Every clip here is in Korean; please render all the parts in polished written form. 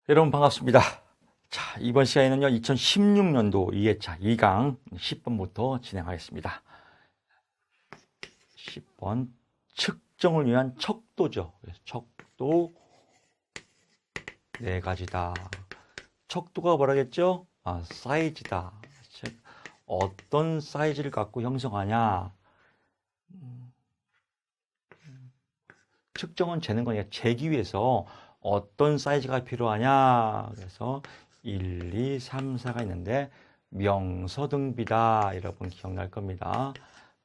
여러분 반갑습니다. 자, 이번 시간에는요, 2016년도 2회차 2강 10번부터 진행하겠습니다. 10번, 측정을 위한 척도죠. 척도 네 가지다. 척도가 뭐라겠죠? 사이즈다. 즉, 어떤 사이즈를 갖고 형성하냐? 측정은 재는 거니까 재기 위해서 어떤 사이즈가 필요하냐? 그래서 1, 2, 3, 4가 있는데 명서등비다. 여러분 기억날 겁니다.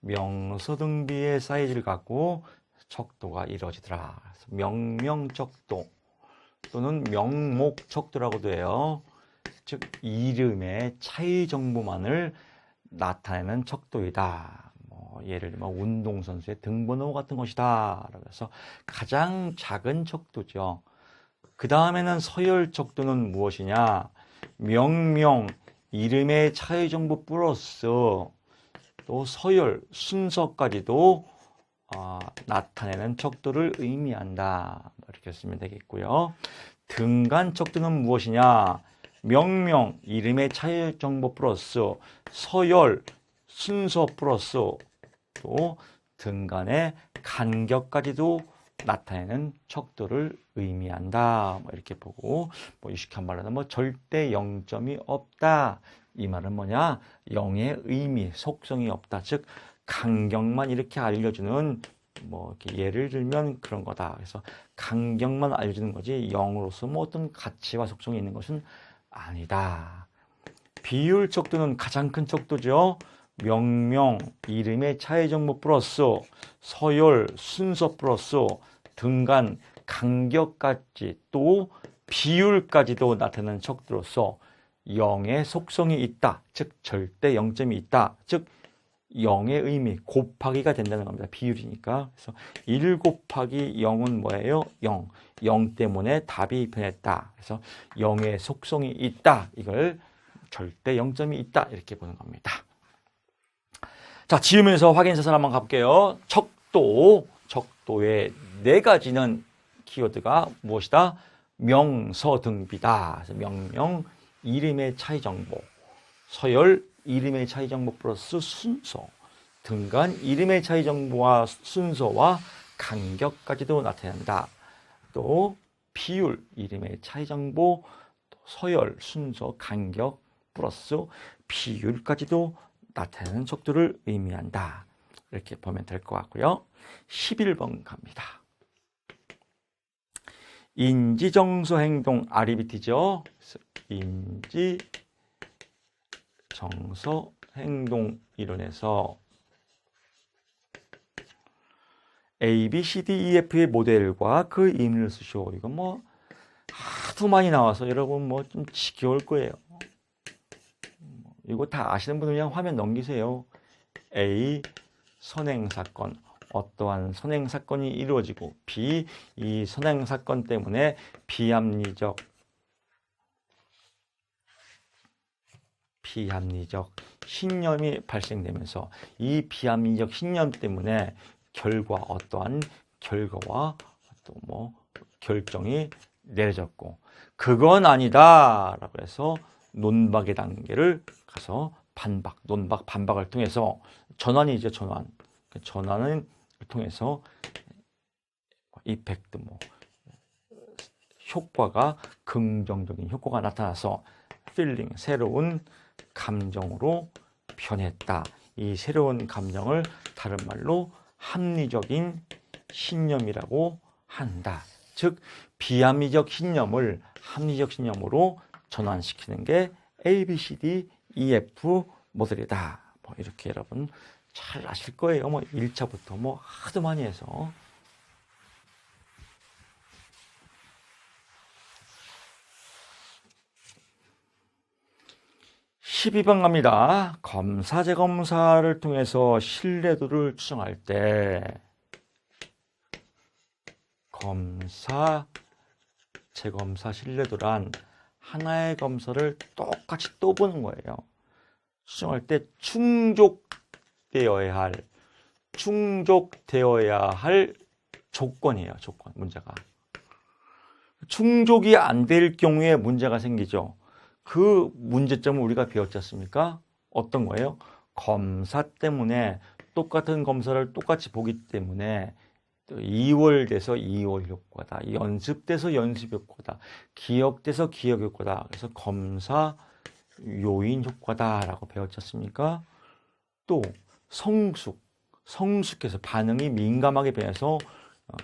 명서등비의 사이즈를 갖고 척도가 이루어지더라. 그래서 명명척도 또는 명목척도라고도 해요. 즉 이름의 차이 정보만을 나타내는 척도이다. 예를 들면 운동선수의 등번호 같은 것이다. 그래서 가장 작은 척도죠. 그 다음에는 서열 척도는 무엇이냐? 명명, 이름의 차이 정보 플러스 또 서열, 순서까지도 나타내는 척도를 의미한다. 이렇게 쓰면 되겠고요. 등간 척도는 무엇이냐? 명명, 이름의 차이 정보 플러스 서열, 순서 플러스 또 등간의 간격까지도 나타내는 척도를 의미한다. 이렇게 보고, 유식한 말로는 절대 0점이 없다. 이 말은 뭐냐? 0의 의미, 속성이 없다. 즉, 간격만 이렇게 알려주는, 이렇게 예를 들면 그런 거다. 그래서 간격만 알려주는 거지, 0으로서 어떤 가치와 속성이 있는 것은 아니다. 비율 척도는 가장 큰 척도죠. 명명, 이름의 차이 정보 플러스 서열, 순서 플러스 등간, 간격까지 또 비율까지도 나타내는 척도로서 0의 속성이 있다. 즉 절대 0점이 있다. 즉 0의 의미, 곱하기가 된다는 겁니다. 비율이니까. 그래서 1 곱하기 0은 뭐예요? 0. 0 때문에 답이 변했다. 그래서 0의 속성이 있다. 이걸 절대 0점이 있다. 이렇게 보는 겁니다. 자, 지으면서 확인해서 한번 가볼게요. 척도의 네 가지는 키워드가 무엇이다? 명서등비다. 명명, 이름의 차이 정보, 서열, 이름의 차이 정보 플러스 순서, 등간, 이름의 차이 정보와 순서와 간격까지도 나타낸다. 또 비율, 이름의 차이 정보, 서열, 순서, 간격 플러스 비율까지도 나타내는 척도를 의미한다. 이렇게 보면 될 것 같고요. 11번 갑니다. 인지정서 행동 아리비티죠. 인지정서 행동 이론에서 A, B, C, D, E, F의 모델과 그 의미를 쓰시오. 이건 하도 많이 나와서 여러분 좀 지겨울 거예요. 이거 다 아시는 분은 그냥 화면 넘기세요. A, 선행사건. 어떠한 선행사건이 이루어지고 B, 이 선행사건 때문에 비합리적 신념이 발생되면서 이 비합리적 신념 때문에 어떠한 결과와 또 결정이 내려졌고 그건 아니다 라고 해서 논박의 단계를 가서 논박, 반박을 통해서 전환이죠, 전환. 전환을 통해서 이펙트, 효과가 긍정적인 효과가 나타나서 필링, 새로운 감정으로 변했다. 이 새로운 감정을 다른 말로 합리적인 신념이라고 한다. 즉, 비합리적 신념을 합리적 신념으로 전환시키는 게 A, B, C, D, E, F 모델이다. 이렇게 여러분 잘 아실 거예요. 1차부터 하도 많이 해서. (12번) 갑니다. 검사 재검사를 통해서 신뢰도를 추정할 때 검사 재검사 신뢰도란 하나의 검사를 똑같이 또 보는 거예요. 추정할 때 충족되어야 할 조건이에요. 조건, 문제가. 충족이 안 될 경우에 문제가 생기죠. 그 문제점을 우리가 배웠지 않습니까? 어떤 거예요? 검사 때문에 똑같은 검사를 똑같이 보기 때문에 2월 돼서 2월 효과다. 연습돼서 연습 효과다. 기억돼서 기억 효과다. 그래서 검사 요인 효과다라고 배웠지 않습니까? 또 성숙해서 반응이 민감하게 변해서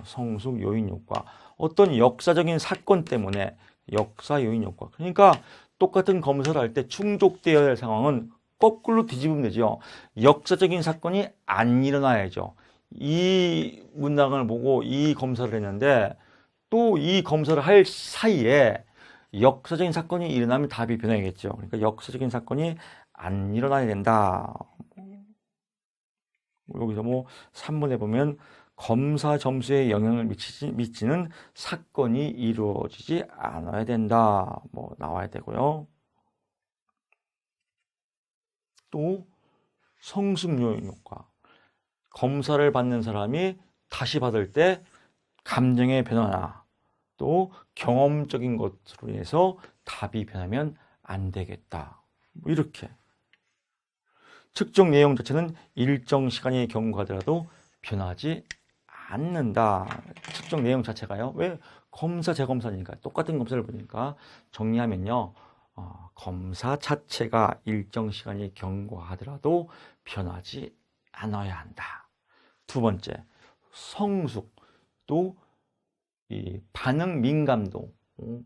성숙 요인 효과. 어떤 역사적인 사건 때문에 역사 요인 효과. 그러니까 똑같은 검사를 할 때 충족되어야 할 상황은 거꾸로 뒤집으면 되죠. 역사적인 사건이 안 일어나야죠. 이 문항을 보고 이 검사를 했는데 또 이 검사를 할 사이에 역사적인 사건이 일어나면 답이 변해야겠죠. 그러니까 역사적인 사건이 안 일어나야 된다. 여기서 뭐 3번에 보면 검사 점수에 영향을 미치는 사건이 이루어지지 않아야 된다. 뭐 나와야 되고요. 또 성숙요인 효과. 검사를 받는 사람이 다시 받을 때 감정의 변화나 또 경험적인 것으로 인해서 답이 변하면 안 되겠다. 뭐 이렇게. 측정 내용 자체는 일정 시간이 경과하더라도 변하지 않는다. 측정 내용 자체가요. 왜? 검사, 재검사니까 똑같은 검사를 보니까 정리하면요. 검사 자체가 일정 시간이 경과하더라도 변하지 않아야 한다. 두 번째, 성숙. 또 이 반응 민감도,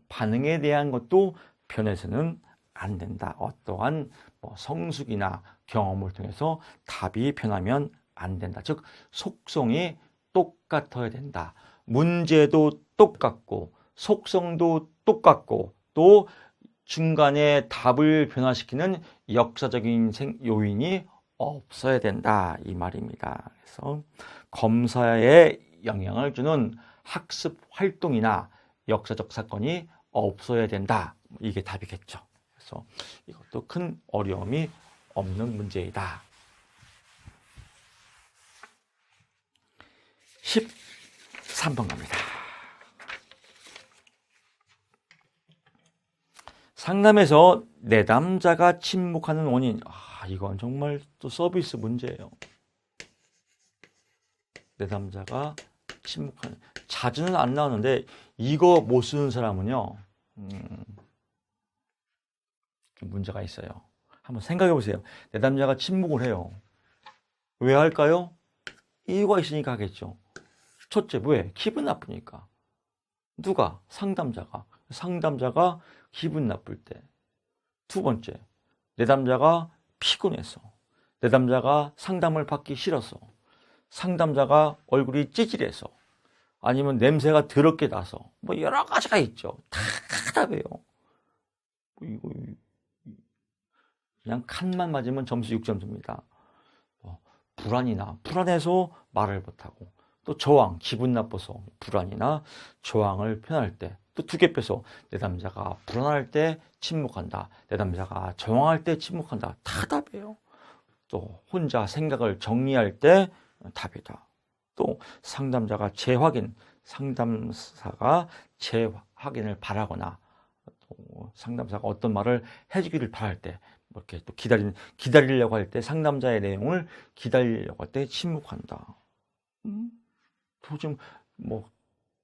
반응에 대한 것도 변해서는 안 된다. 어떠한 성숙이나 경험을 통해서 답이 변하면 안 된다. 즉 속성이 똑같아야 된다. 문제도 똑같고 속성도 똑같고 또 중간에 답을 변화시키는 역사적인 요인이 없어야 된다. 이 말입니다. 그래서 검사에 영향을 주는 학습 활동이나 역사적 사건이 없어야 된다. 이게 답이겠죠. 그래서 이것도 큰 어려움이 없는 문제이다. 13번 갑니다. 상담에서 내담자가 침묵하는 원인. 이건 정말 또 서비스 문제예요. 내담자가 침묵하는. 자주는 안 나오는데 이거 못 쓰는 사람은요. 좀 문제가 있어요. 한번 생각해 보세요. 내담자가 침묵을 해요. 왜 할까요? 이유가 있으니까 하겠죠. 첫째, 왜? 기분 나쁘니까. 누가? 상담자가. 상담자가 기분 나쁠 때. 두 번째, 내담자가 피곤해서. 내담자가 상담을 받기 싫어서. 상담자가 얼굴이 찌질해서. 아니면 냄새가 더럽게 나서. 뭐 여러 가지가 있죠. 다 답이에요. 이거 그냥 칸만 맞으면 점수 6점 줍니다. 불안해서 말을 못하고 또 저항, 기분 나빠서 불안이나 저항을 표현할 때 또 두 개 빼서 내담자가 불안할 때 침묵한다. 내담자가 저항할 때 침묵한다. 다 답이에요. 또 혼자 생각을 정리할 때 답이다. 또 상담자가 재확인, 상담사가 재확인을 바라거나 또 상담사가 어떤 말을 해주기를 바랄 때 이렇게 또 기다리려고 할 때 상담자의 내용을 기다리려고 할 때 침묵한다. 좀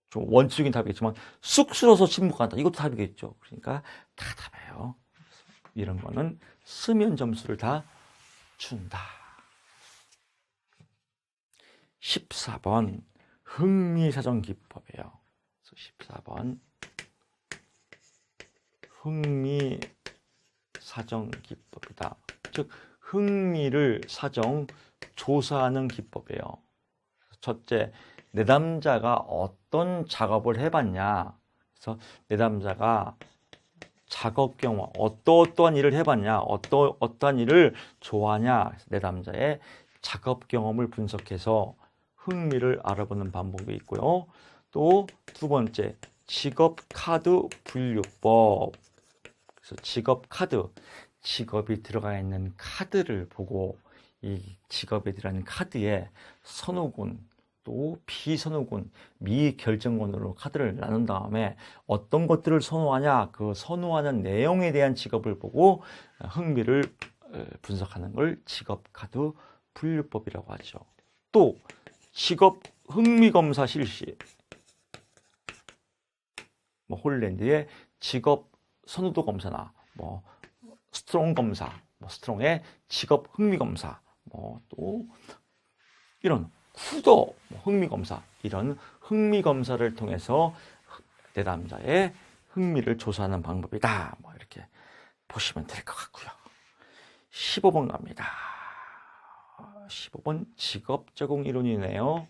좀 원칙적인 답이겠지만 쑥스러워서 침묵한다. 이것도 답이겠죠. 그러니까 다 답이에요. 이런 거는 쓰면 점수를 다 준다. 14번 흥미사정기법이에요. 14번 흥미사정기법이다. 즉 흥미를 조사하는 기법이에요. 첫째, 내담자가 어떤 작업을 해봤냐. 그래서 내담자가 작업 경험, 어떠한 일을 해봤냐, 어떠한 일을 좋아하냐. 내담자의 작업 경험을 분석해서 흥미를 알아보는 방법이 있고요. 또 두 번째, 직업 카드 분류법. 그래서 직업 카드, 직업이 들어가 있는 카드를 보고 이 직업에 들어가는 카드에 선호군 또 비선호군, 미결정권으로 카드를 나눈 다음에 어떤 것들을 선호하냐, 그 선호하는 내용에 대한 직업을 보고 흥미를 분석하는 걸 직업카드 분류법이라고 하죠. 또 직업 흥미검사 실시, 뭐 홀랜드의 직업 선호도 검사나 뭐 스트롱 검사, 뭐 스트롱의 직업 흥미 검사, 뭐 또 이런 후더 흥미 검사, 이런 흥미 검사를 통해서 내담자의 흥미를 조사하는 방법이다. 뭐 이렇게 보시면 될 것 같고요. 15번 갑니다. 15번 직업 적응 이론이네요.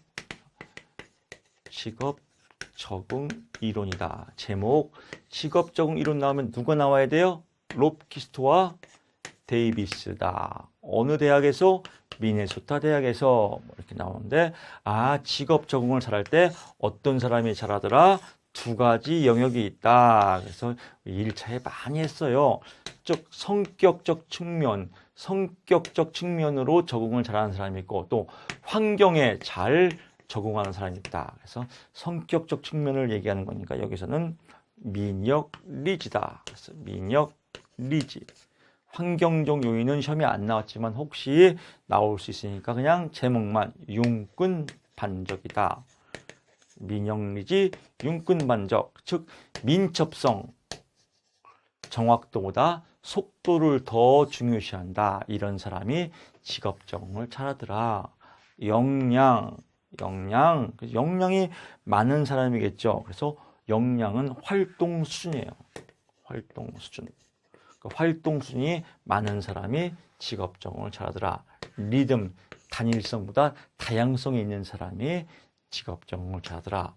직업 적응 이론이다. 제목 직업 적응 이론 나오면 누가 나와야 돼요? 롭키스트와 데이비스다. 어느 대학에서? 미네소타 대학에서. 이렇게 나오는데, 직업 적응을 잘할 때 어떤 사람이 잘하더라? 두 가지 영역이 있다. 그래서 1차에 많이 했어요. 즉 성격적 측면으로 적응을 잘하는 사람이 있고, 또 환경에 잘 적응하는 사람이 있다. 그래서 성격적 측면을 얘기하는 거니까 여기서는 민역 리지다. 그래서 민역 리지. 환경적 요인은 시험에 안 나왔지만 혹시 나올 수 있으니까 그냥 제목만 융근 반적이다. 민역 리지, 융근 반적. 즉 민첩성, 정확도보다 속도를 더 중요시한다. 이런 사람이 직업 적응을 잘하더라. 역량이 많은 사람이겠죠. 그래서 역량은 활동 수준이에요. 활동 수준. 그 활동 수준이 많은 사람이 직업 적응을 잘하더라. 리듬, 단일성보다 다양성이 있는 사람이 직업 적응을 잘하더라.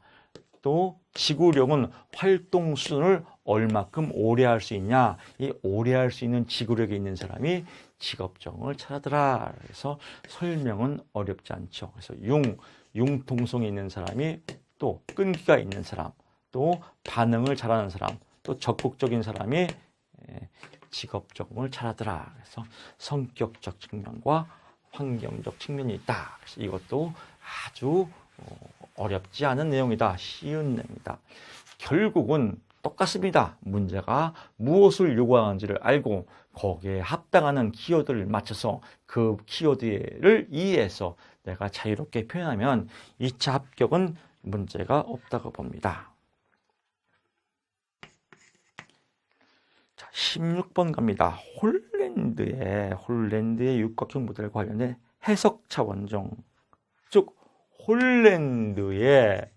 또 지구력은 활동 수준을 얼마큼 오래 할 수 있냐. 이 오래 할 수 있는 지구력이 있는 사람이 직업 적응을 잘하더라. 그래서 설명은 어렵지 않죠. 그래서 융통성이 있는 사람이, 또 끈기가 있는 사람, 또 반응을 잘하는 사람, 또 적극적인 사람이 직업 적응을 잘하더라. 그래서 성격적 측면과 환경적 측면이 있다. 그래서 이것도 아주 어렵지 않은 내용이다. 쉬운 내용이다. 결국은 똑같습니다. 문제가 무엇을 요구하는지를 알고 거기에 합당하는 키워드를 맞춰서 그 키워드를 이해해서 내가 자유롭게 표현하면 2차 합격은 문제가 없다고 봅니다. 자, 16번 갑니다. 홀랜드의 육각형 모델과 관련된 해석 차원정. 즉 홀랜드의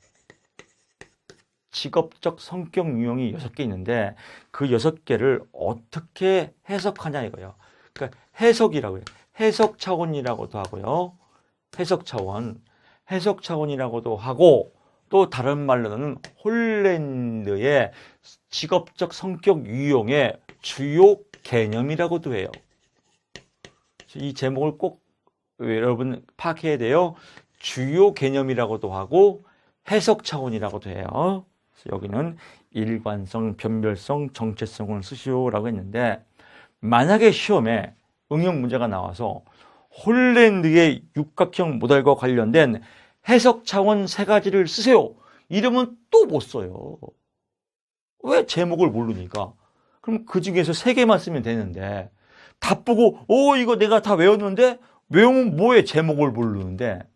직업적 성격 유형이 6개 있는데 그 6개를 어떻게 해석하냐 이거예요. 그러니까 해석이라고 해요. 해석 차원이라고도 하고요. 해석 차원이라고도 하고, 또 다른 말로는 홀랜드의 직업적 성격 유형의 주요 개념이라고도 해요. 이 제목을 꼭 여러분 파악해야 돼요. 주요 개념이라고도 하고 해석 차원이라고도 해요. 그래서 여기는 일관성, 변별성, 정체성을 쓰시오라고 했는데, 만약에 시험에 응용 문제가 나와서 홀랜드의 육각형 모델과 관련된 해석 차원 3가지를 쓰세요. 이러면 또 못 써요. 왜? 제목을 모르니까. 그럼 그 중에서 3개만 쓰면 되는데, 다 보고 이거 내가 다 외웠는데, 외우면 뭐해? 제목을 모르는데.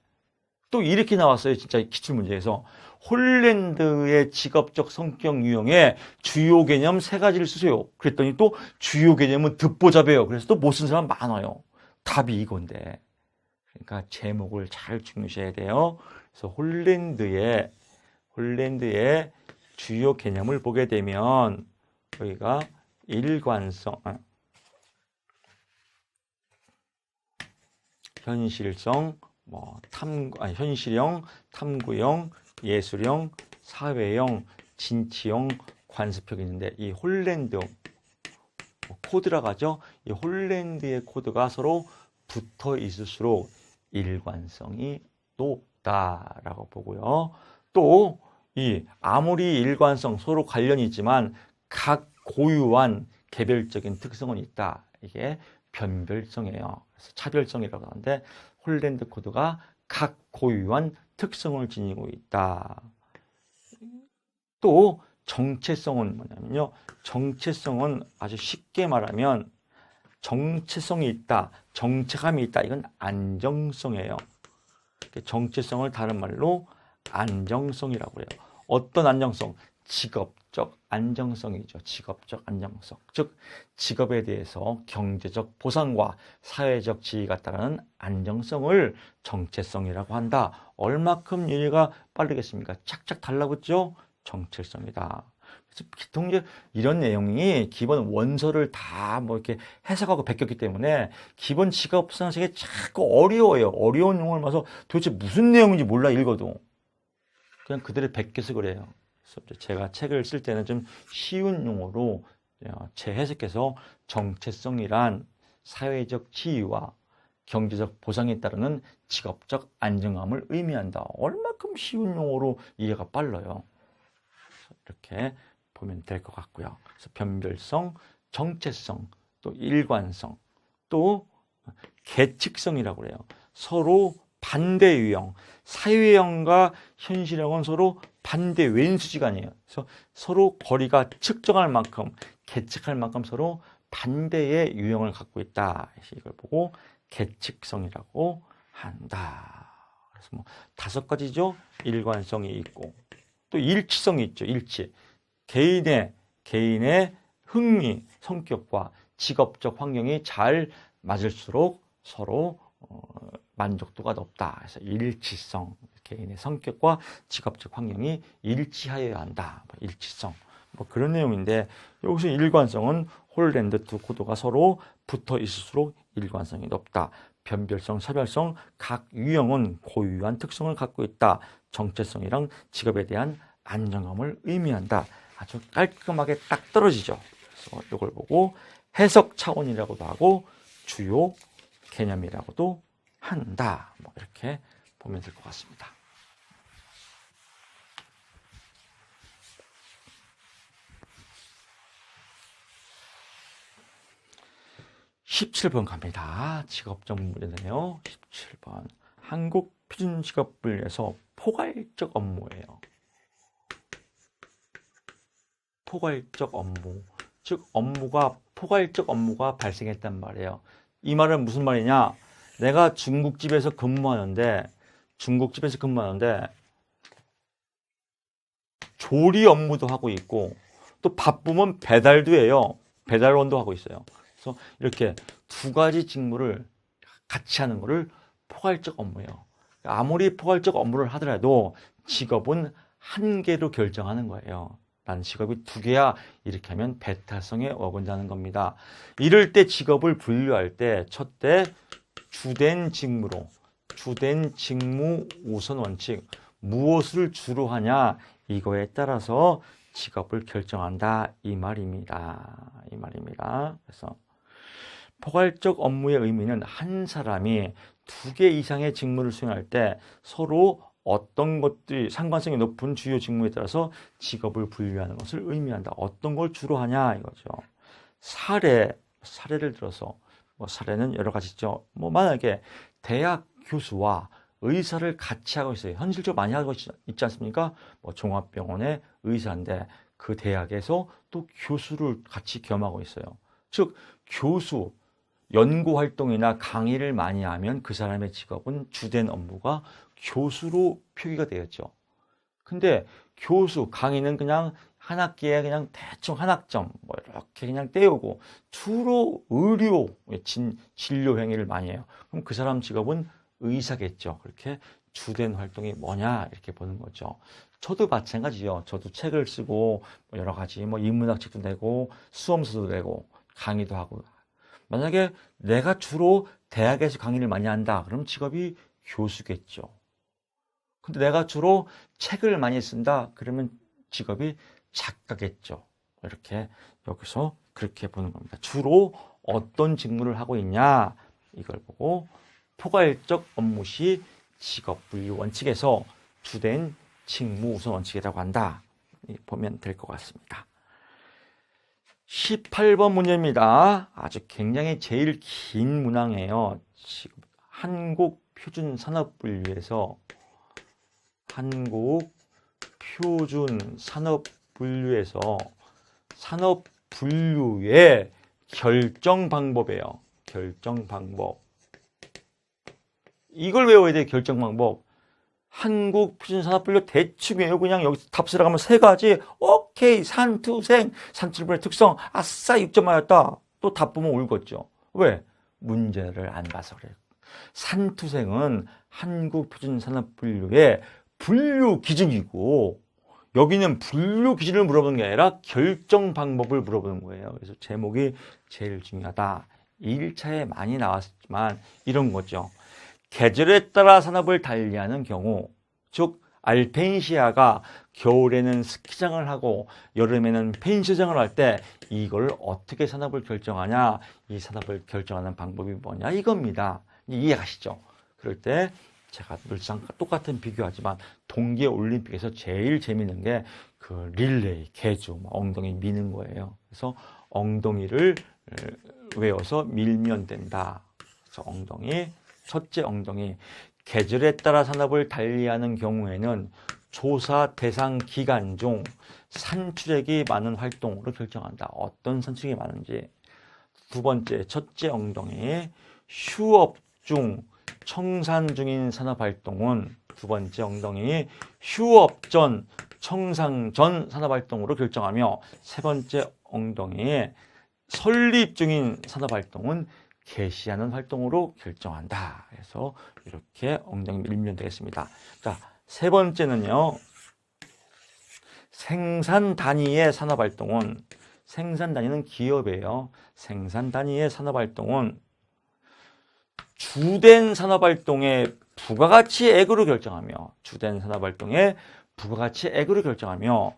또 이렇게 나왔어요. 진짜 기출문제에서. 홀랜드의 직업적 성격 유형의 주요 개념 3가지를 쓰세요. 그랬더니 또 주요 개념은 듣보잡이에요. 그래서 또 못 쓴 사람 많아요. 답이 이건데. 그러니까 제목을 잘 중요시해야 돼요. 그래서 홀랜드의 주요 개념을 보게 되면 여기가 일관성, 현실성, 현실형, 탐구형, 예술형, 사회형, 진취형, 관습형이 있는데, 이 홀랜드 코드라고 하죠. 이 홀랜드의 코드가 서로 붙어 있을수록 일관성이 높다라고 보고요. 또 아무리 일관성 서로 관련이 있지만 각 고유한 개별적인 특성은 있다. 이게 변별성이에요. 그래서 차별성이라고 하는데 홀랜드 코드가 각 고유한 특성을 지니고 있다. 또 정체성은 뭐냐면요. 정체성은 아주 쉽게 말하면 정체성이 있다, 정체감이 있다. 이건 안정성이에요. 정체성을 다른 말로 안정성이라고 해요. 어떤 안정성? 직업적 안정성이죠. 직업적 안정성. 즉 직업에 대해서 경제적 보상과 사회적 지위가 따르는 안정성을 정체성이라고 한다. 얼마큼 얘가 빠르겠습니까? 착착 달라붙죠? 정체성이다. 그래서 보통 이제 이런 내용이 기본 원서를 다 뭐 이렇게 해석하고 베꼈기 때문에 기본 직업 상식이 자꾸 어려워요. 어려운 용어를 봐서 도대체 무슨 내용인지 몰라 읽어도. 그냥 그대로 베껴서 그래요. 그래서 제가 책을 쓸 때는 좀 쉬운 용어로 재해석해서 정체성이란 사회적 지위와 경제적 보상에 따르는 직업적 안정감을 의미한다. 얼마큼 쉬운 용어로 이해가 빨라요. 이렇게 보면 될 것 같고요. 그래서 변별성, 정체성, 또 일관성, 또 계측성이라고 그래요. 서로 반대 유형, 사유형과 현실형은 서로 반대 왼수지간이에요. 그래서 서로 거리가 측정할 만큼, 계측할 만큼 서로 반대의 유형을 갖고 있다. 이걸 보고 계측성이라고 한다. 그래서 뭐 5가지죠. 일관성이 있고 또 일치성이 있죠. 일치. 개인의 흥미, 성격과 직업적 환경이 잘 맞을수록 서로 만족도가 높다. 그래서 일치성. 개인의 성격과 직업적 환경이 일치하여야 한다. 일치성. 뭐 그런 내용인데 여기서 일관성은 홀랜드 두 구도가 서로 붙어 있을수록 일관성이 높다. 변별성, 차별성, 각 유형은 고유한 특성을 갖고 있다. 정체성이랑 직업에 대한 안정감을 의미한다. 아주 깔끔하게 딱 떨어지죠. 그래서 이걸 보고 해석 차원이라고도 하고 주요 개념이라고도 한다. 뭐 이렇게 보면 될 것 같습니다. (17번) 갑니다. 직업적 문제네요. 17번. 한국 표준직업분류에서 포괄적 업무예요. 포괄적 업무. 즉 포괄적 업무가 발생했단 말이에요. 이 말은 무슨 말이냐? 내가 중국집에서 근무하는데 조리 업무도 하고 있고 또 바쁘면 배달도 해요. 배달원도 하고 있어요. 그래서 이렇게 2가지 직무를 같이 하는 거를 포괄적 업무예요. 아무리 포괄적 업무를 하더라도 직업은 한 개로 결정하는 거예요. 난 직업이 2개야. 이렇게 하면 배타성에 어긋나는 겁니다. 이럴 때 직업을 분류할 때 첫째 주된 직무 우선 원칙, 무엇을 주로 하냐 이거에 따라서 직업을 결정한다 이 말입니다. 그래서 포괄적 업무의 의미는 한 사람이 2개 이상의 직무를 수행할 때 서로 어떤 것들이 상관성이 높은 주요 직무에 따라서 직업을 분류하는 것을 의미한다. 어떤 걸 주로 하냐 이거죠. 사례를 들어서 사례는 여러 가지죠. 만약에 대학 교수와 의사를 같이 하고 있어요. 현실적으로 많이 하고 있지 않습니까? 종합병원의 의사인데 그 대학에서 또 교수를 같이 겸하고 있어요. 즉 교수 연구 활동이나 강의를 많이 하면 그 사람의 직업은 주된 업무가 교수로 표기가 되었죠. 근데 교수 강의는 그냥 한 학기에 그냥 대충 한 학점 이렇게 그냥 떼우고 주로 의료 진료 행위를 많이 해요. 그럼 그 사람 직업은 의사겠죠. 그렇게 주된 활동이 뭐냐 이렇게 보는 거죠. 저도 마찬가지요. 저도 책을 쓰고 여러 가지 인문학 책도 내고 수험서도 내고 강의도 하고. 만약에 내가 주로 대학에서 강의를 많이 한다. 그럼 직업이 교수겠죠. 근데 내가 주로 책을 많이 쓴다. 그러면 직업이 작가겠죠. 이렇게 여기서 그렇게 보는 겁니다. 주로 어떤 직무를 하고 있냐 이걸 보고 포괄적 업무 시 직업 분류 원칙에서 주된 직무 우선 원칙이라고 한다. 보면 될 것 같습니다. 18번 문제입니다. 아주 굉장히 제일 긴 문항이에요. 한국 표준산업분류에서 한국 표준산업분류에서 산업분류의 결정 방법이에요. 결정 방법. 이걸 외워야 돼. 결정 방법. 한국 표준산업분류 대충 외우고 그냥 여기서 답 쓰라고 하면 세 가지. 오케이. 산투생. 산출분의 특성. 아싸 6점 맞았다. 또 답 보면 울겠죠. 왜? 문제를 안 봐서 그래요. 산투생은 한국 표준산업분류의 분류 기준이고 여기는 분류 기준을 물어보는 게 아니라 결정 방법을 물어보는 거예요. 그래서 제목이 제일 중요하다. 2일차에 많이 나왔지만 이런 거죠. 계절에 따라 산업을 달리하는 경우, 즉 알펜시아가 겨울에는 스키장을 하고 여름에는 펜시장을 할 때 이걸 어떻게 산업을 결정하냐, 이 산업을 결정하는 방법이 뭐냐 이겁니다. 이해가시죠? 그럴 때 제가 늘상 똑같은 비교하지만 동계올림픽에서 제일 재밌는 게 그 릴레이, 계주, 엉덩이 미는 거예요. 그래서 엉덩이를 외워서 밀면 된다. 그래서 엉덩이, 첫째 엉덩이. 계절에 따라 산업을 달리하는 경우에는 조사 대상 기간 중 산출액이 많은 활동으로 결정한다. 어떤 산출액이 많은지. 두 번째, 첫째 엉덩이. 휴업 중 청산 중인 산업활동은 두 번째 엉덩이 휴업 전 청산 전 산업활동으로 결정하며 세 번째 엉덩이 설립 중인 산업활동은 개시하는 활동으로 결정한다. 그래서 이렇게 엉덩이 밀면 되겠습니다. 자, 세 번째는요. 생산 단위의 산업활동은 생산 단위는 기업이에요. 생산 단위의 산업활동은 주된 산업활동의 부가가치액으로 결정하며 주된 산업활동의 부가가치액으로 결정하며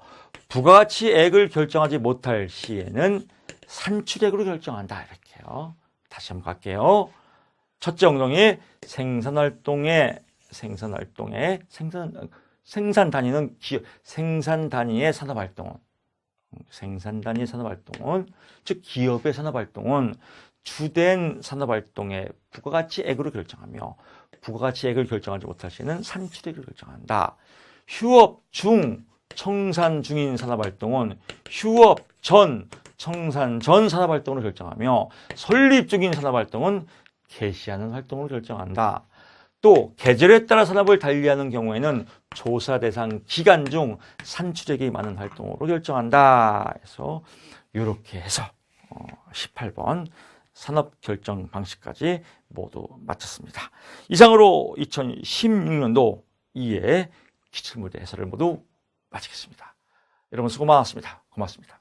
부가가치액을 결정하지 못할 시에는 산출액으로 결정한다. 이렇게요. 다시 한번 갈게요. 첫째 엉덩이 생산 단위는 기업, 생산 단위의 산업활동은 즉 기업의 산업활동은 주된 산업활동의 부가가치액으로 결정하며 부가가치액을 결정하지 못할 시에는 산출액을 결정한다. 휴업 중 청산 중인 산업활동은 휴업 전 청산 전 산업활동으로 결정하며 설립 중인 산업활동은 개시하는 활동으로 결정한다. 또 계절에 따라 산업을 달리하는 경우에는 조사 대상 기간 중 산출액이 많은 활동으로 결정한다. 그래서 이렇게 해서 18번 산업 결정 방식까지 모두 마쳤습니다. 이상으로 2016년도 2회 기출문제 해설을 모두 마치겠습니다. 여러분 수고 많았습니다. 고맙습니다.